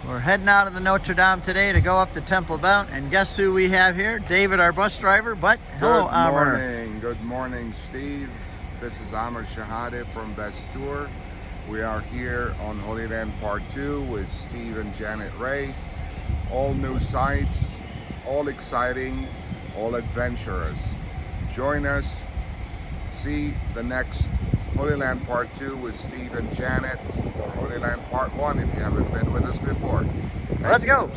We're heading out of the Notre Dame today to go up to Temple Mount, and guess who we have here? David, our bus driver. But hello, Amr. Good morning, Steve. This is Amr Shahade from Vestur. We are here on Holy Land Part 2 with Steve and Janet Ray. All new sites, all exciting, all adventurous. Join us. See the next Holy Land Part 2 with Steve and Janet, or Holy Land Part 1 if you haven't been with us before. Let's go.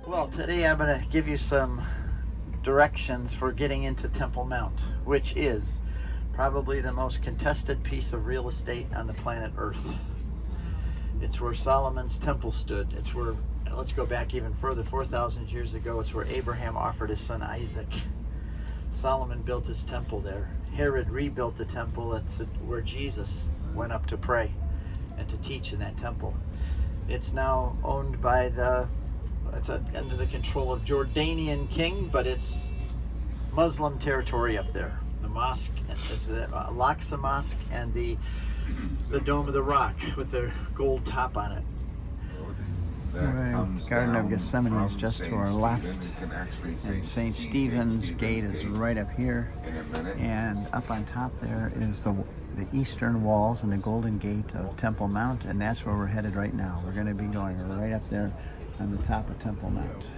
Well, today I'm going to give you some directions for getting into Temple Mount, which is probably the most contested piece of real estate on the planet Earth. It's where Solomon's temple stood. It's where, let's go back even further, 4,000 years ago, it's where Abraham offered his son Isaac. Solomon built his temple there. Herod rebuilt the temple. It's where Jesus went up to pray and to teach in that temple. It's now owned by it's under the control of Jordanian king, but it's Muslim territory up there. The mosque, is the Al-Aqsa Mosque, and the Dome of the Rock with the gold top on it. Right. Garden of Gethsemane is just to our left, and St. Stephen's Gate is right up here, and up on top there is the eastern walls and the Golden Gate of Temple Mount, and that's where we're headed right now. We're going to be going right up there on the top of Temple Mount.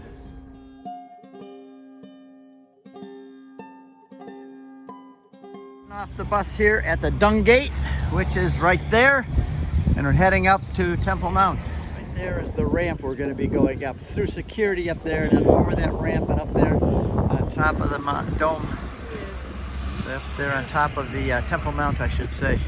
Off the bus here at the Dung Gate, which is right there, and we're heading up to Temple Mount. Right there is the ramp we're going to be going up through security up there, and then over that ramp and up there on top of the dome. Up there on top of the Temple Mount, I should say.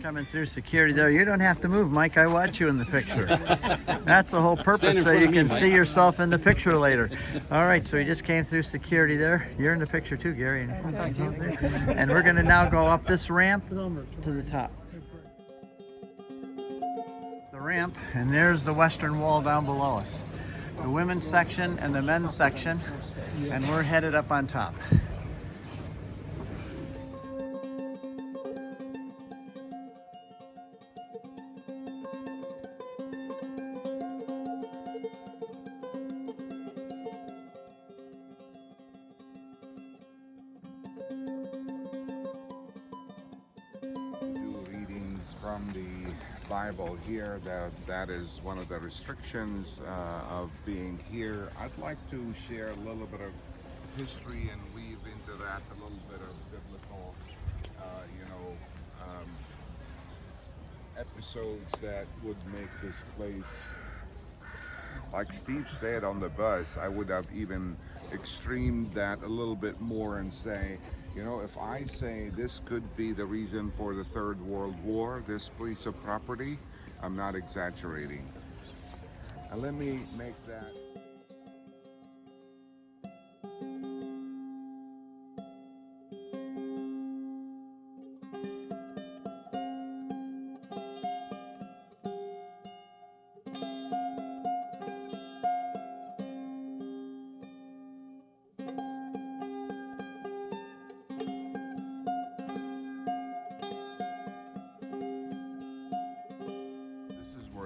Coming through security there. You don't have to move, Mike. I watch you in the picture. That's the whole purpose, so you can see yourself in the picture later. All right, so we just came through security there. You're in the picture too, Gary. And we're going to now go up this ramp to the top. The ramp, and there's the western wall down below us. The women's section and the men's section, and we're headed up on top. From the Bible here, that is one of the restrictions of being here. I'd like to share a little bit of history and weave into that a little bit of biblical, episodes that would make this place, like Steve said on the bus, I would have even extremed that a little bit more and say, you know, if I say this could be the reason for the Third World War, this piece of property, I'm not exaggerating. And let me make that.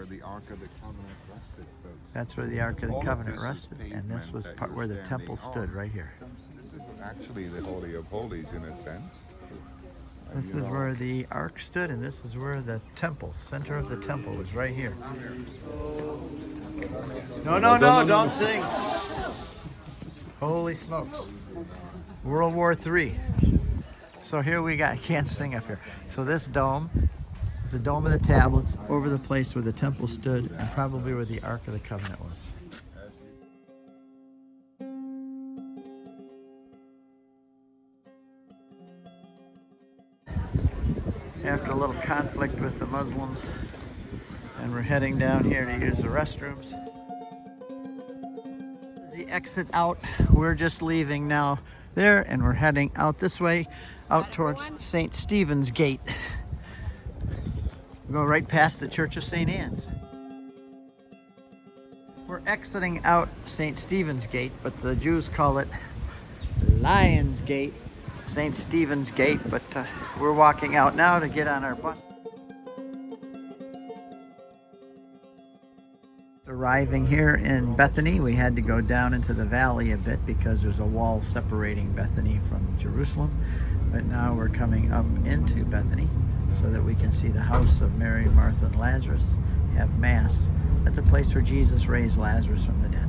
The Ark of the Covenant rested, folks. That's where the Ark of the Covenant rested, and this was part where the temple stood, right here. This is actually the Holy of Holies in a sense. This is where the Ark stood, and this is where the temple, center of the temple, was right here. No, don't sing. Holy smokes. World War III. So here we got, I can't sing up here. So this dome, it's the Dome of the Tablets over the place where the temple stood and probably where the Ark of the Covenant was. After a little conflict with the Muslims, and we're heading down here to use the restrooms. The exit out. We're just leaving now there, and we're heading out this way, out towards St. Stephen's Gate. We go right past the Church of St. Anne's. We're exiting out St. Stephen's Gate, but the Jews call it Lion's Gate, St. Stephen's Gate, but we're walking out now to get on our bus. Arriving here in Bethany, we had to go down into the valley a bit because there's a wall separating Bethany from Jerusalem. But now we're coming up into Bethany so that we can see the house of Mary, Martha, and Lazarus, have Mass at the place where Jesus raised Lazarus from the dead.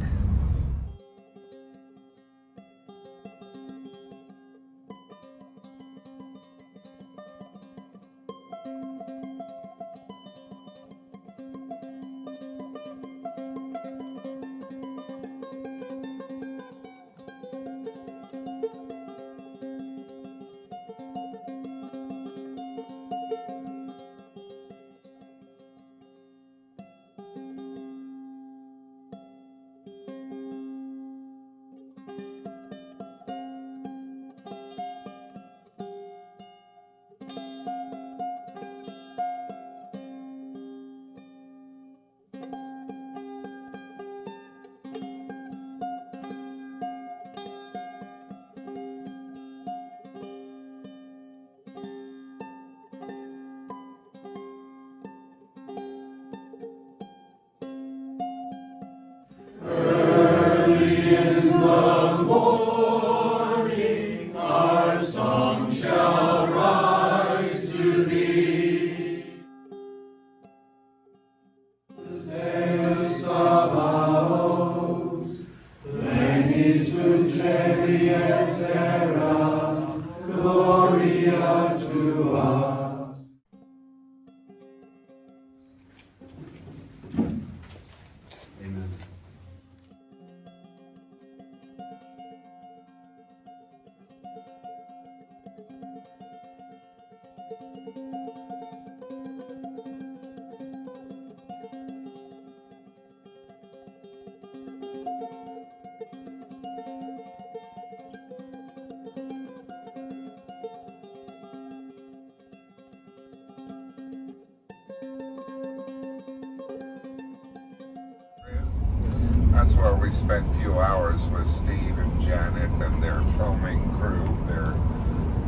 That's where we spent a few hours with Steve and Janet and their filming crew there,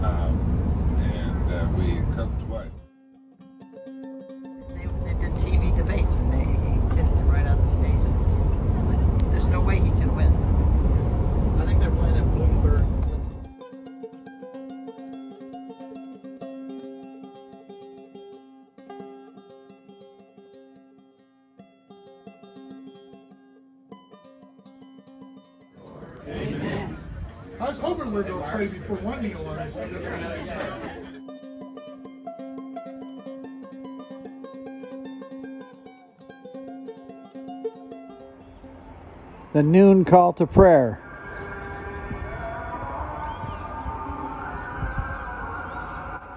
and we cooked what? They did TV debates, and he kissed him right on the stage. And there's no way he can win. I think they're playing at Bloomberg. Amen. I was hoping we'd go pray before one meal on it. The noon call to prayer.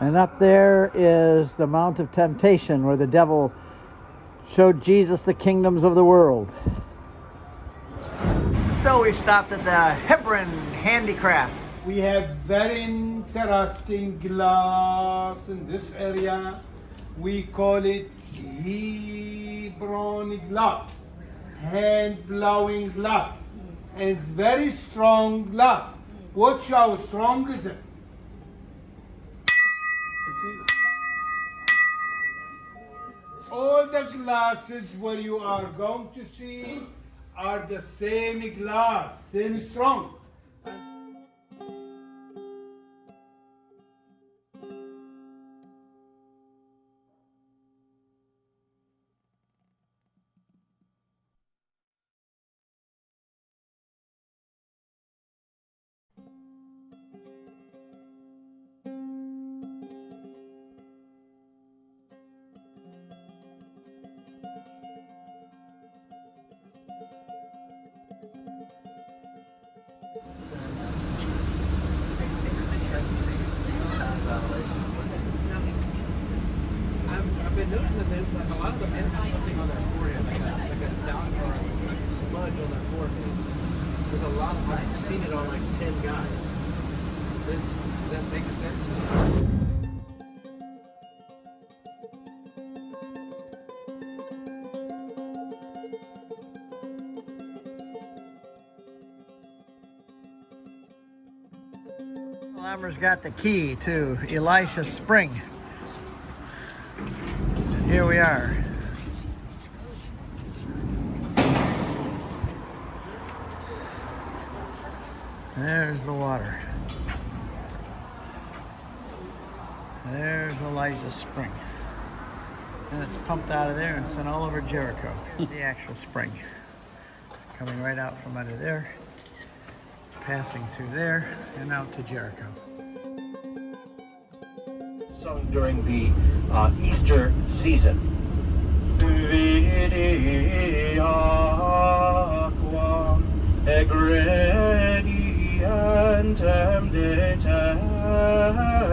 And up there is the Mount of Temptation, where the devil showed Jesus the kingdoms of the world. So we stopped at the Hebron Handicrafts. We have very interesting glass in this area. We call it Hebron glass, hand blowing glass. And it's very strong glass. Watch how strong is it. All the glasses where you are going to see are the same glass, same strong. I've been noticing that like a lot of them have something on their forehead, like a dot or a smudge on their forehead. There's a lot of, I've seen it on like 10 guys. Does that make sense? Elmer's got the key to Elisha's spring. And here we are. There's the water. There's Elijah's spring. And it's pumped out of there and sent all over Jericho. It's the actual spring. Coming right out from under there, passing through there, and out to Jericho. Sung during the Easter season. Vidi aqua egredientem de templo.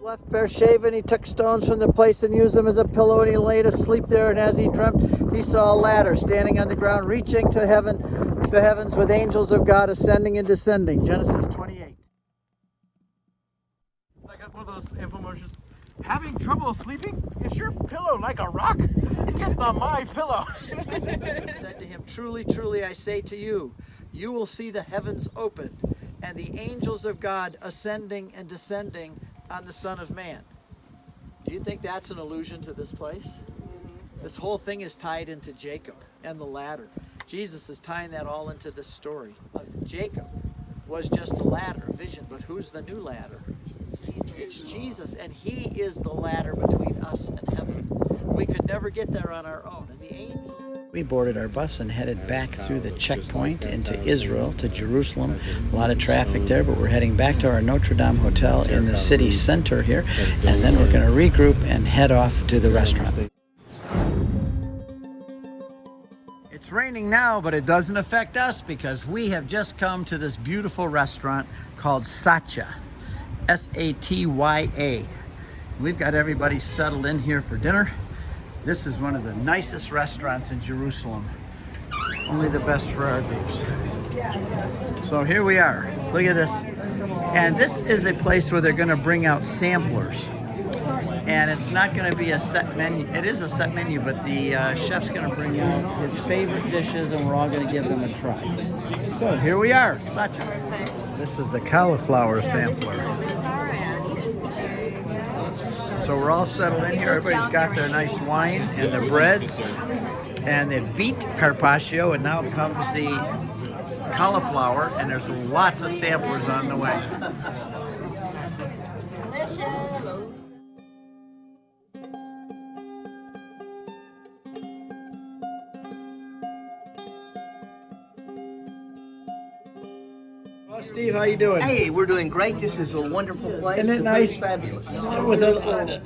Left bare shaven, he took stones from the place and used them as a pillow, and he laid asleep there, and as he dreamt, he saw a ladder standing on the ground, reaching to heaven, the heavens, with angels of God ascending and descending. Genesis 28. It's like one of those infomercials. Having trouble sleeping? Is your pillow like a rock? Get the My Pillow. He said to him, truly, truly, I say to you, you will see the heavens opened, and the angels of God ascending and descending on the Son of Man. Do you think that's an allusion to this place? This whole thing is tied into Jacob and the ladder. Jesus is tying that all into this story. Jacob was just a ladder, a vision, but who's the new ladder? It's Jesus, and he is the ladder between us and heaven. We could never get there on our own. And the angels. We boarded our bus and headed back through the checkpoint into Israel to Jerusalem. A lot of traffic there, but we're heading back to our Notre Dame hotel in the city center here, and then we're going to regroup and head off to the restaurant. It's raining now, but it doesn't affect us because we have just come to this beautiful restaurant called Satya, S-A-T-Y-A. We've got everybody settled in here for dinner. This is one of the nicest restaurants in Jerusalem. Only the best for our groups. So here we are. Look at this. And this is a place where they're going to bring out samplers. And it's not going to be a set menu. It is a set menu, but the chef's going to bring out his favorite dishes, and we're all going to give them a try. So here we are, Satya. This is the cauliflower sampler. So we're all settled in here. Everybody's got their nice wine and their breads and the beet carpaccio, and now comes the cauliflower, and there's lots of samplers on the way. Oh, Steve, how you doing? Hey, we're doing great. This is a wonderful place. Isn't it The nice? food's fabulous. With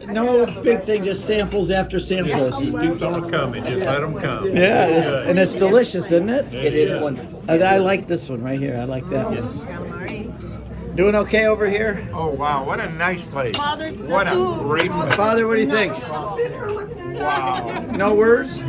no big thing, just samples after samples. Keeps on coming, just let them come. Yeah, and it's delicious, isn't it? It is wonderful. I like this one right here. I like that one. Doing okay over here? Oh, wow, what a nice place. Father, What a great place. Father, what do you think? Wow. No words?